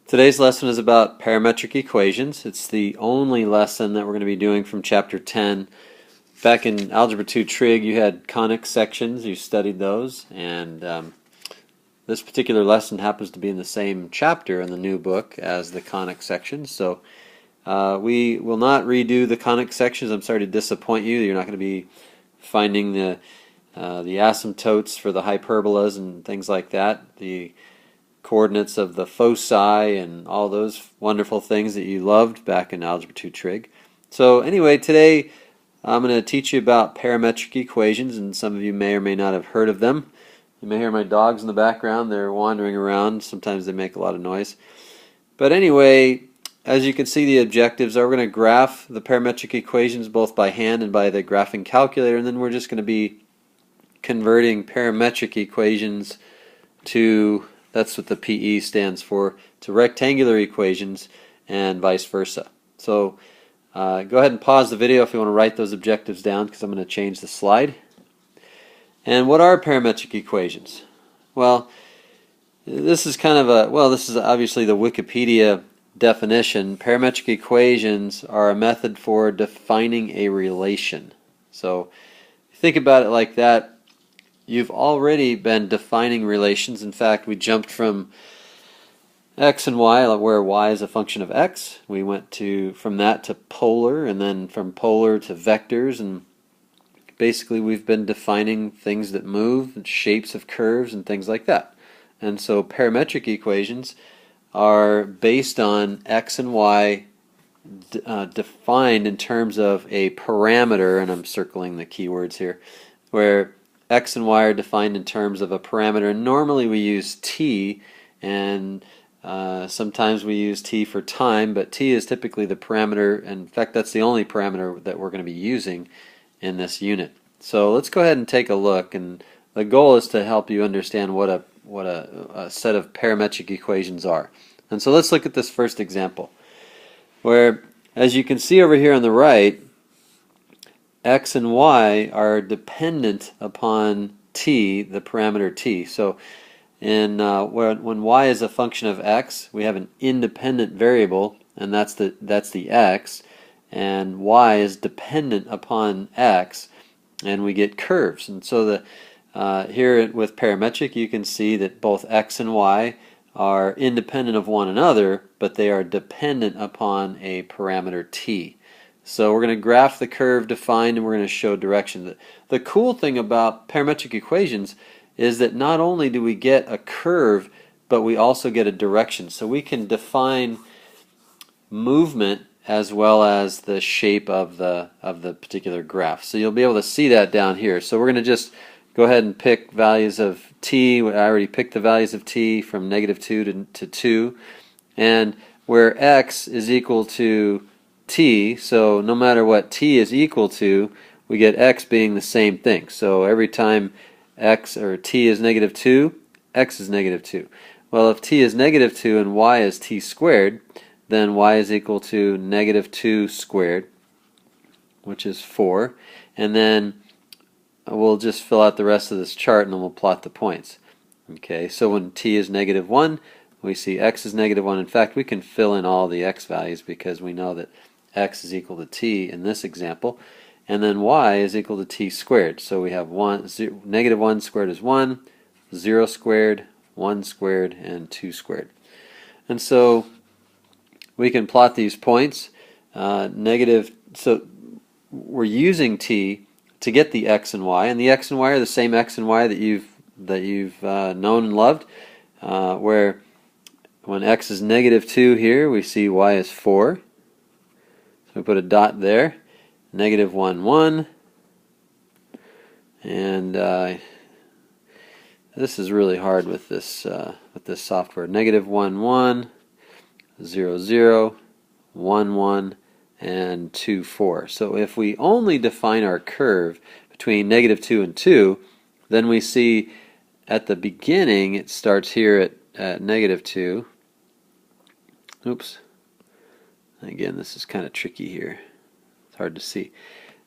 Today's lesson is about parametric equations. It's the only lesson that we're going to be doing from Chapter 10. Back in Algebra 2 Trig, you had conic sections. You studied those, and this particular lesson happens to be in the same chapter in the new book as the conic sections. So we will not redo the conic sections. I'm sorry to disappoint you. You're not going to be finding the asymptotes for the hyperbolas and things like that. The coordinates of the foci and all those wonderful things that you loved back in Algebra 2 Trig. So anyway, today I'm going to teach you about parametric equations, and some of you may or may not have heard of them. You may hear my dogs in the background. They're wandering around. Sometimes they make a lot of noise. But anyway, as you can see, the objectives are we're going to graph the parametric equations both by hand and by the graphing calculator, and then we're just going to be converting parametric equations to, that's what the PE stands for, to rectangular equations and vice versa. So go ahead and pause the video if you want to write those objectives down, because I'm going to change the slide. And what are parametric equations? Well, this is kind of a, well, this is obviously the Wikipedia definition. Parametric equations are a method for defining a relation. So think about it like that. You've already been defining relations. In fact, we jumped from x and y, where y is a function of x. We went from that to polar, and then from polar to vectors, and basically we've been defining things that move, shapes of curves, and things like that. And so parametric equations are based on x and y defined in terms of a parameter, and I'm circling the keywords here, where x and y are defined in terms of a parameter. And normally we use t, and sometimes we use t for time, but t is typically the parameter. In fact, that's the only parameter that we're going to be using in this unit. So let's go ahead and take a look, and the goal is to help you understand what a set of parametric equations are. And so let's look at this first example, where, as you can see over here on the right, x and y are dependent upon t, the parameter t. So when y is a function of x, we have an independent variable, and that's the x, and y is dependent upon x, and we get curves. And so here with parametric, you can see that both x and y are independent of one another, but they are dependent upon a parameter t. So we're going to graph the curve defined, and we're going to show direction. The cool thing about parametric equations is that not only do we get a curve, but we also get a direction. So we can define movement as well as the shape of the particular graph. So you'll be able to see that down here. So we're going to just go ahead and pick values of t. I already picked the values of t from -2 to 2. And where x is equal to t, so no matter what t is equal to, we get x being the same thing. So every time x or t is -2, x is -2. Well, if t is -2 and y is t squared, then y is equal to -2 squared, which is 4. And then we'll just fill out the rest of this chart, and then we'll plot the points. Okay, so when t is -1, we see x is -1. In fact, we can fill in all the x values because we know that x is equal to t in this example, and then y is equal to t squared. So we have -1 squared is 1, 0 squared, 1 squared, and 2 squared. And so we can plot these points. So we're using t to get the x and y, and the x and y are the same x and y that you've known and loved. Where when x is -2 here, we see y is 4. So we put a dot there, -1, 1, and this is really hard with this software. -1, 1, 0, 0, 1, 1, and 2, 4. So if we only define our curve between -2 and 2, then we see at the beginning it starts here at -2. Oops. Again, this is kind of tricky here. It's hard to see.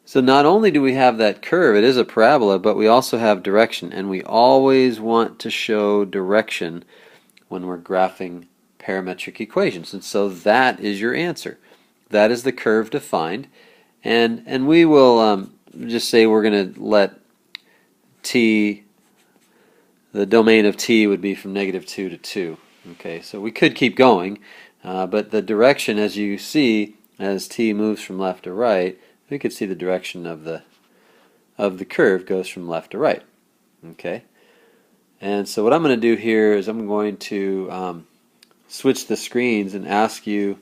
So not only do we have that curve, it is a parabola, but we also have direction, and we always want to show direction when we're graphing parametric equations. And so that is your answer. That is the curve defined. And we will just say we're going to let t, the domain of t would be from -2 to 2. Okay, so we could keep going, but the direction, as you see, as t moves from left to right, we could see the direction of the curve goes from left to right. Okay, and so what I'm going to do here is I'm going to switch the screens and ask you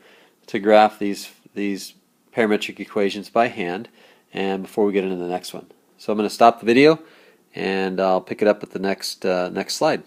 to graph these parametric equations by hand, and before we get into the next one. So I'm going to stop the video, and I'll pick it up at the next slide.